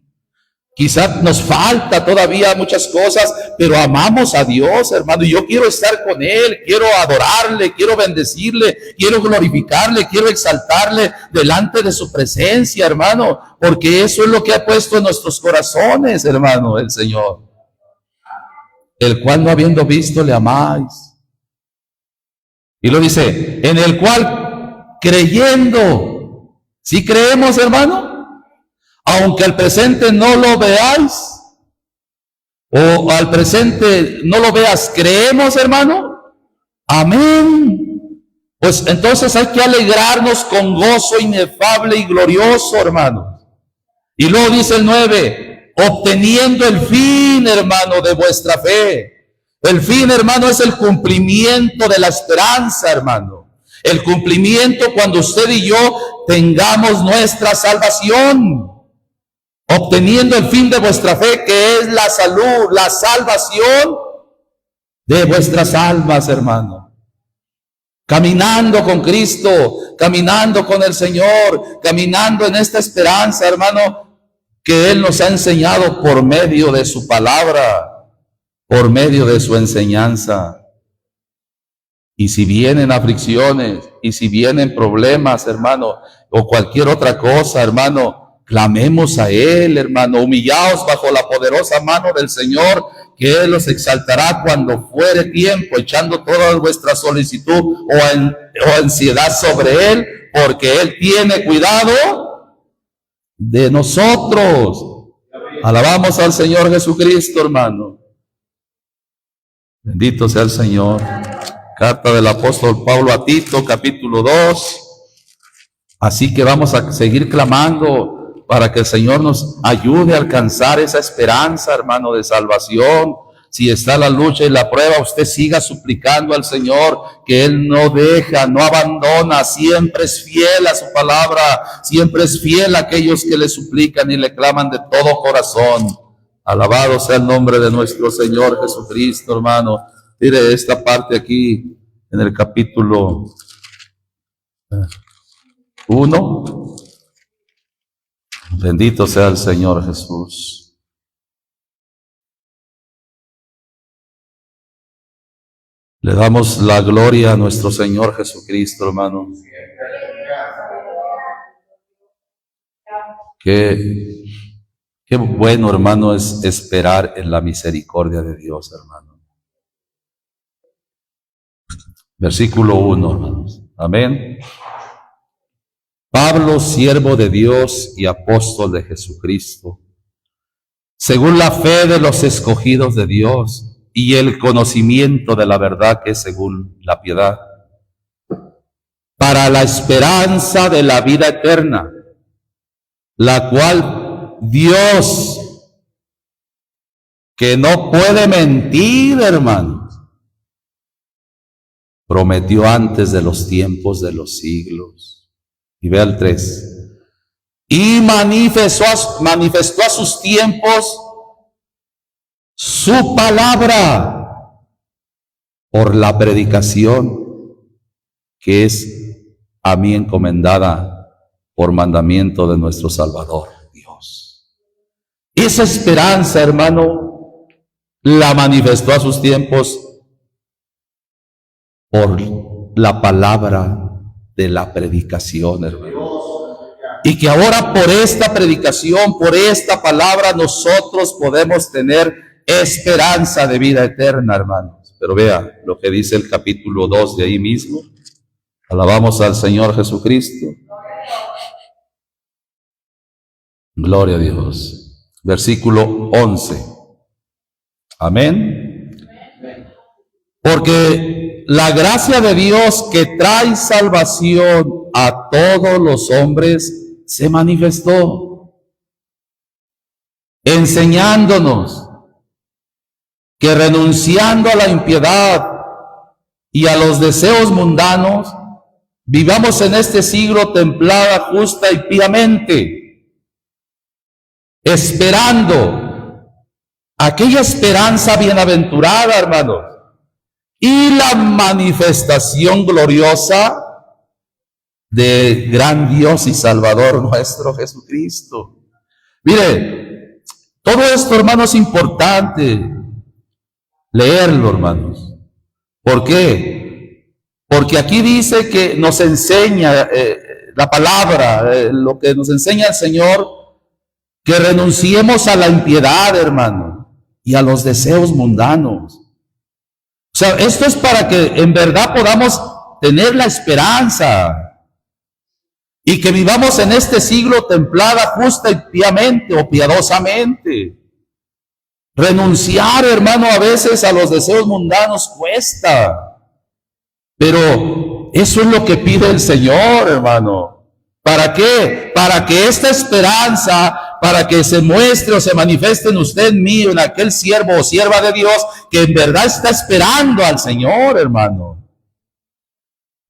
[SPEAKER 1] Quizás nos falta todavía muchas cosas, pero amamos a Dios, hermano. Y yo quiero estar con Él, quiero adorarle, quiero bendecirle, quiero glorificarle, quiero exaltarle delante de su presencia, hermano. Porque eso es lo que ha puesto en nuestros corazones, hermano, el Señor. El cual no habiendo visto le amáis. Y lo dice, en el cual creyendo. ¿Sí creemos, hermano? Aunque al presente no lo veáis, o al presente no lo veas, ¿creemos, hermano? Amén. Pues entonces hay que alegrarnos con gozo inefable y glorioso, hermano. Y luego dice el 9, obteniendo el fin, hermano, de vuestra fe. El fin, hermano, es el cumplimiento de la esperanza, hermano. El cumplimiento cuando usted y yo tengamos nuestra salvación. Obteniendo el fin de vuestra fe, que es la salud, la salvación de vuestras almas, hermano. Caminando con Cristo, caminando con el Señor, caminando en esta esperanza, hermano, que Él nos ha enseñado por medio de su palabra, por medio de su enseñanza. Y si vienen aflicciones, y si vienen problemas, hermano, o cualquier otra cosa, hermano, clamemos a Él, hermano, humillaos bajo la poderosa mano del Señor, que Él los exaltará cuando fuere tiempo, echando toda vuestra solicitud o ansiedad sobre Él, porque Él tiene cuidado de nosotros. Alabamos al Señor Jesucristo, hermano. Bendito sea el Señor. Carta del apóstol Pablo a Tito, capítulo 2. Así que vamos a seguir clamando para que el Señor nos ayude a alcanzar esa esperanza, hermano, de salvación. Si está la lucha y la prueba, usted siga suplicando al Señor, que Él no deja, no abandona, siempre es fiel a su palabra, siempre es fiel a aquellos que le suplican y le claman de todo corazón. Alabado sea el nombre de nuestro Señor Jesucristo, hermano. Mire esta parte aquí en el capítulo 1. Bendito sea el Señor Jesús. Le damos la gloria a nuestro Señor Jesucristo, hermano. Qué bueno, hermano, es esperar en la misericordia de Dios, hermano. Versículo 1, hermanos. Amén. Pablo, siervo de Dios y apóstol de Jesucristo, según la fe de los escogidos de Dios y el conocimiento de la verdad que es según la piedad, para la esperanza de la vida eterna, la cual Dios, que no puede mentir, hermanos, prometió antes de los tiempos de los siglos. Y vea el 3. Y manifestó a sus tiempos su palabra por la predicación que es a mí encomendada por mandamiento de nuestro Salvador Dios. Esa esperanza, hermano, la manifestó a sus tiempos por la palabra de la predicación, hermano. Y que ahora por esta predicación, por esta palabra, nosotros podemos tener esperanza de vida eterna, hermanos. Pero vea lo que dice el capítulo 2 de ahí mismo. Alabamos al Señor Jesucristo. Gloria a Dios. Versículo 11. Amén. Porque la gracia de Dios que trae salvación a todos los hombres se manifestó, enseñándonos que renunciando a la impiedad y a los deseos mundanos, vivamos en este siglo templada, justa y piamente, esperando aquella esperanza bienaventurada, hermanos, y la manifestación gloriosa de gran Dios y Salvador nuestro Jesucristo. Mire, todo esto, hermanos, es importante leerlo, hermanos. ¿Por qué? Porque aquí dice que nos enseña la palabra, lo que nos enseña el Señor, que renunciemos a la impiedad, hermano, y a los deseos mundanos. O sea, esto es para que en verdad podamos tener la esperanza y que vivamos en este siglo templada, justa y piamente o piadosamente. Renunciar, hermano, a veces a los deseos mundanos cuesta, pero eso es lo que pide el Señor, hermano. ¿Para qué? Para que esta esperanza, para que se muestre o se manifieste en usted, en mí, en aquel siervo o sierva de Dios que en verdad está esperando al Señor, hermano.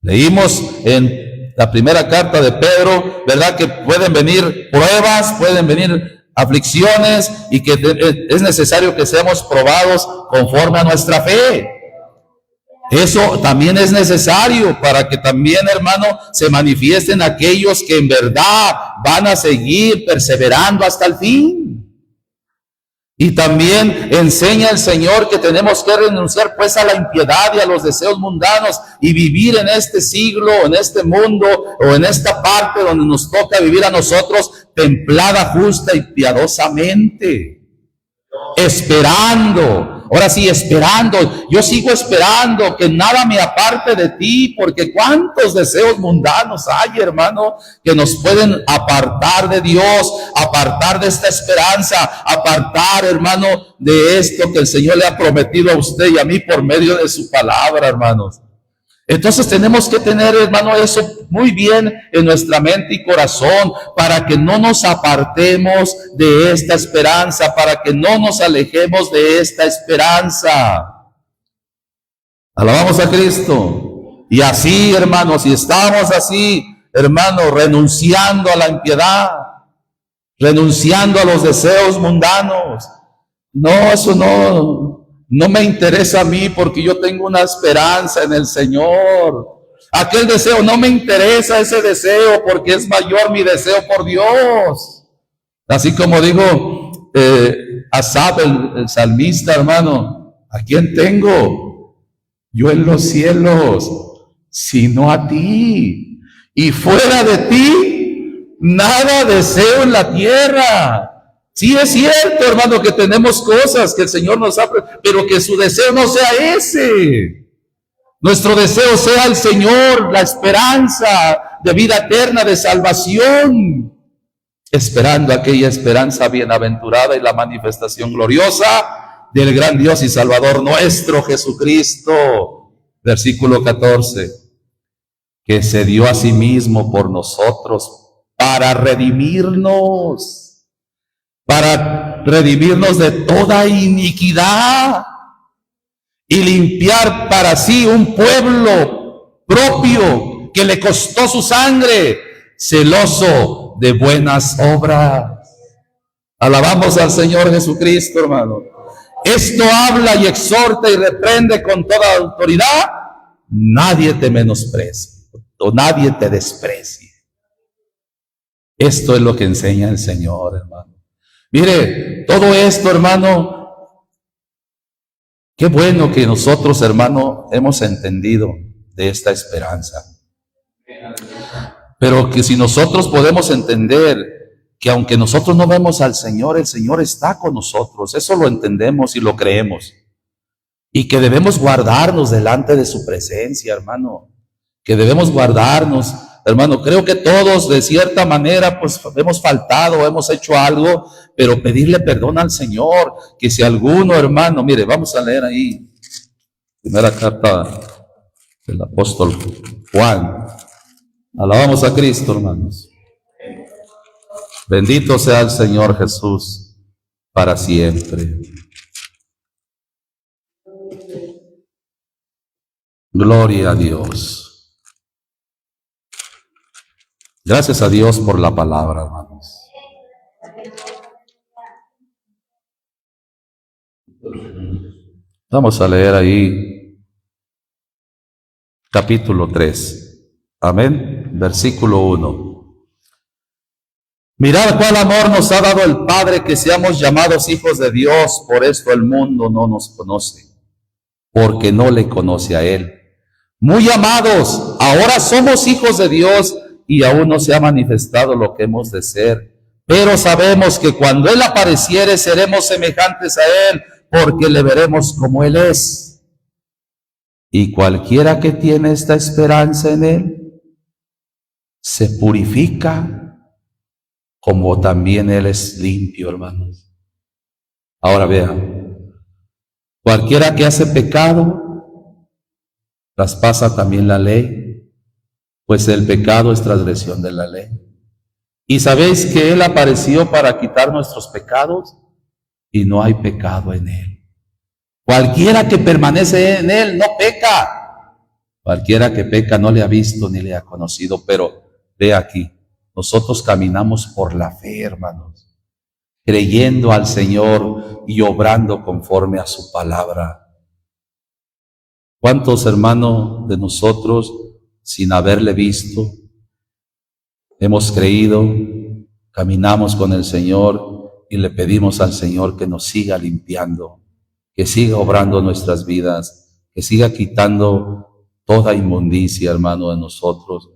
[SPEAKER 1] Leímos en la primera carta de Pedro, ¿verdad? Que pueden venir pruebas, pueden venir aflicciones y que es necesario que seamos probados conforme a nuestra fe. Eso también es necesario para que también, hermano, se manifiesten aquellos que en verdad van a seguir perseverando hasta el fin. Y también enseña el Señor que tenemos que renunciar pues a la impiedad y a los deseos mundanos y vivir en este siglo, en este mundo o en esta parte donde nos toca vivir a nosotros templada, justa y piadosamente. Esperando. Ahora sí, esperando. Yo sigo esperando que nada me aparte de ti, porque cuántos deseos mundanos hay, hermano, que nos pueden apartar de Dios, apartar de esta esperanza, apartar, hermano, de esto que el Señor le ha prometido a usted y a mí por medio de su palabra, hermanos. Entonces tenemos que tener, hermano, eso muy bien en nuestra mente y corazón para que no nos apartemos de esta esperanza, para que no nos alejemos de esta esperanza. Alabamos a Cristo. Y así, hermanos, si estamos así, hermano, renunciando a la impiedad, renunciando a los deseos mundanos, no, eso no me interesa a mí porque yo tengo una esperanza en el Señor. Aquel deseo no me interesa, ese deseo, porque es mayor mi deseo por Dios. Así como dijo Asaf, el salmista, hermano, ¿a quién tengo? yo en los cielos, sino a ti. Y fuera de ti, nada deseo en la tierra. Sí es cierto, hermano, que tenemos cosas que el Señor nos ha, pero que su deseo no sea ese. Nuestro deseo sea el Señor, la esperanza de vida eterna, de salvación, esperando aquella esperanza bienaventurada y la manifestación gloriosa del gran Dios y Salvador nuestro Jesucristo. Versículo 14, que se dio a sí mismo por nosotros para redimirnos de toda iniquidad y limpiar para sí un pueblo propio que le costó su sangre, celoso de buenas obras. Alabamos al Señor Jesucristo, hermano. Esto habla y exhorta y reprende con toda autoridad. Nadie te menosprecie o nadie te desprecie. Esto es lo que enseña el Señor, hermano. Mire, todo esto, hermano, qué bueno que nosotros, hermano, hemos entendido de esta esperanza. Pero que si nosotros podemos entender que aunque nosotros no vemos al Señor, el Señor está con nosotros. Eso lo entendemos y lo creemos. Y que debemos guardarnos delante de su presencia, hermano. Que debemos guardarnos, hermano. Creo que todos de cierta manera pues hemos faltado, hemos hecho algo, pero pedirle perdón al Señor. Que si alguno, hermano, mire, vamos a leer ahí, primera carta del apóstol Juan. Alabamos a Cristo, hermanos. Bendito sea el Señor Jesús para siempre. Gloria a Dios. Gracias a Dios por la palabra, hermanos. Vamos a leer ahí capítulo 3. Amén. Versículo 1. Mirad cuál amor nos ha dado el Padre, que seamos llamados hijos de Dios. Por esto el mundo no nos conoce, porque no le conoce a Él. Muy amados, ahora somos hijos de Dios y aún no se ha manifestado lo que hemos de ser. Pero sabemos que cuando Él apareciere seremos semejantes a Él, porque le veremos como Él es. Y cualquiera que tiene esta esperanza en Él, se purifica como también Él es limpio, hermanos. Ahora vean, cualquiera que hace pecado, traspasa también la ley, pues el pecado es transgresión de la ley. Y sabéis que Él apareció para quitar nuestros pecados, y no hay pecado en Él. Cualquiera que permanece en Él no peca. Cualquiera que peca no le ha visto ni le ha conocido. Pero ve aquí, nosotros caminamos por la fe, hermanos, creyendo al Señor y obrando conforme a su palabra. ¿Cuántos, hermanos, de nosotros, sin haberle visto, hemos creído, caminamos con el Señor y le pedimos al Señor que nos siga limpiando, que siga obrando nuestras vidas, que siga quitando toda inmundicia, hermano, de nosotros,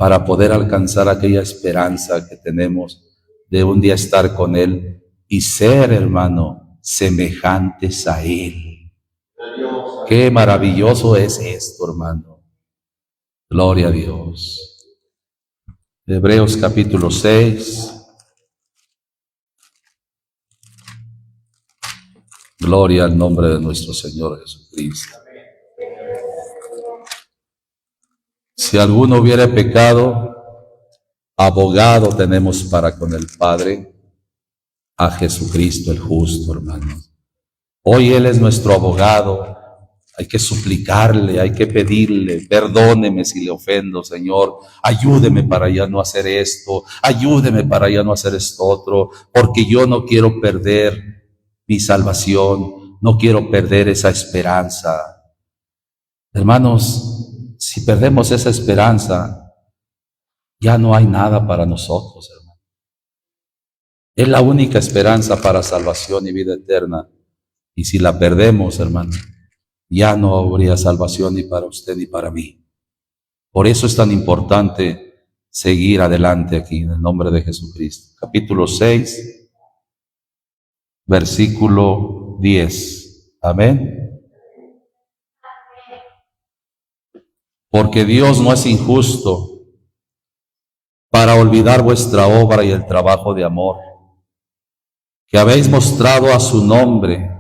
[SPEAKER 1] para poder alcanzar aquella esperanza que tenemos de un día estar con Él y ser, hermano, semejantes a Él? Qué maravilloso es esto, hermano. Gloria a Dios. Hebreos capítulo 6. Gloria al nombre de nuestro Señor Jesucristo. Si alguno hubiere pecado, abogado tenemos para con el Padre, a Jesucristo el justo, hermano. Hoy Él es nuestro abogado. Hay que suplicarle, hay que pedirle, perdóneme si le ofendo, Señor, ayúdeme para ya no hacer esto, ayúdeme para ya no hacer esto otro, porque yo no quiero perder mi salvación, no quiero perder esa esperanza. Hermanos, si perdemos esa esperanza, ya no hay nada para nosotros, hermano. Es la única esperanza para salvación y vida eterna. Y si la perdemos, hermano, ya no habría salvación ni para usted ni para mí. Por eso es tan importante seguir adelante aquí en el nombre de Jesucristo. Capítulo 6, versículo 10. Amén. Porque Dios no es injusto para olvidar vuestra obra y el trabajo de amor que habéis mostrado a su nombre,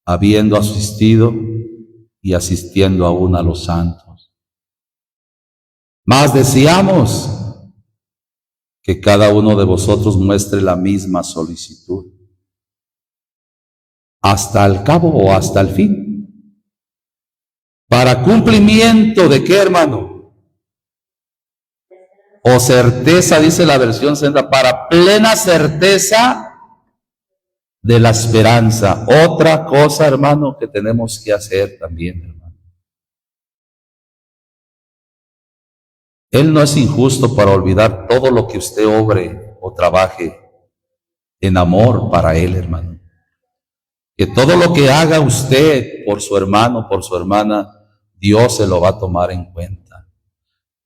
[SPEAKER 1] habiendo asistido y asistiendo aún a los santos. Mas deseamos que cada uno de vosotros muestre la misma solicitud, hasta el cabo o hasta el fin. ¿Para cumplimiento de qué, hermano? O certeza, dice la versión Senda, para plena certeza de la esperanza. Otra cosa, hermano, que tenemos que hacer también, hermano. Él no es injusto para olvidar todo lo que usted obre o trabaje en amor para Él, hermano. Que todo lo que haga usted por su hermano, por su hermana, Dios se lo va a tomar en cuenta.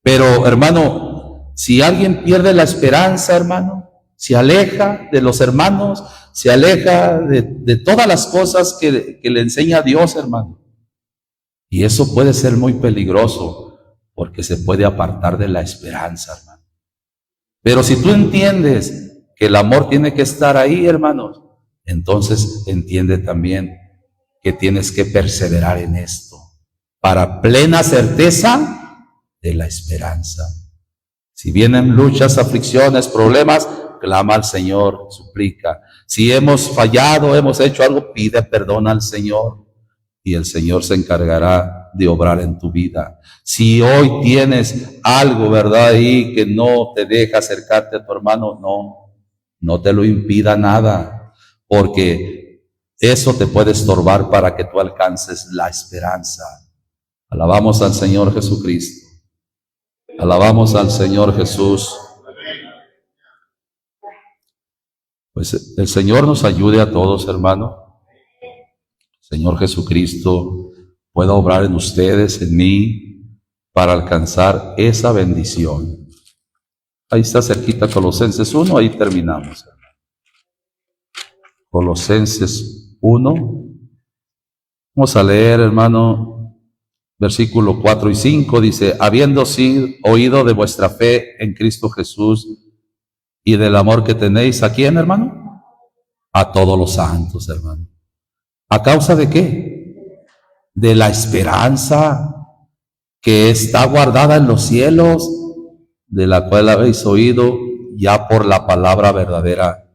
[SPEAKER 1] Pero, hermano, si alguien pierde la esperanza, hermano, se aleja de los hermanos, se aleja de todas las cosas que le enseña Dios, hermano. Y eso puede ser muy peligroso, porque se puede apartar de la esperanza, hermano. Pero si tú entiendes que el amor tiene que estar ahí, hermanos, entonces entiende también que tienes que perseverar en esto, para plena certeza de la esperanza. Si vienen luchas, aflicciones, problemas, clama al Señor, suplica. Si hemos fallado, hemos hecho algo, pide perdón al Señor y el Señor se encargará de obrar en tu vida. Si hoy tienes algo, ¿verdad?, ahí que no te deja acercarte a tu hermano, no te lo impida nada, porque eso te puede estorbar para que tú alcances la esperanza. Alabamos al Señor Jesucristo. Alabamos al Señor Jesús. Pues el Señor nos ayude a todos, hermano. Señor Jesucristo pueda obrar en ustedes, en mí, para alcanzar esa bendición. Ahí está cerquita Colosenses 1, ahí terminamos. Colosenses 1. Vamos a leer, hermano, versículo 4 y 5, dice, habiendo oído de vuestra fe en Cristo Jesús y del amor que tenéis, ¿a quién, hermano? A todos los santos, hermano. ¿A causa de qué? De la esperanza que está guardada en los cielos, de la cual habéis oído ya por la palabra verdadera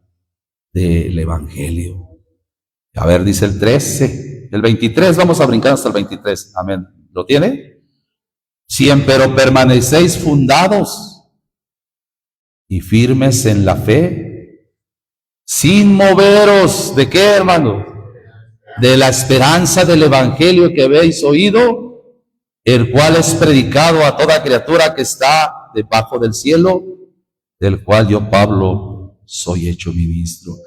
[SPEAKER 1] del Evangelio. A ver, dice el 13, el 23, vamos a brincar hasta el 23, amén. ¿Lo tiene? Si empero permanecéis fundados y firmes en la fe, sin moveros, ¿de qué, hermano? De la esperanza del Evangelio que habéis oído, el cual es predicado a toda criatura que está debajo del cielo, del cual yo, Pablo, soy hecho ministro.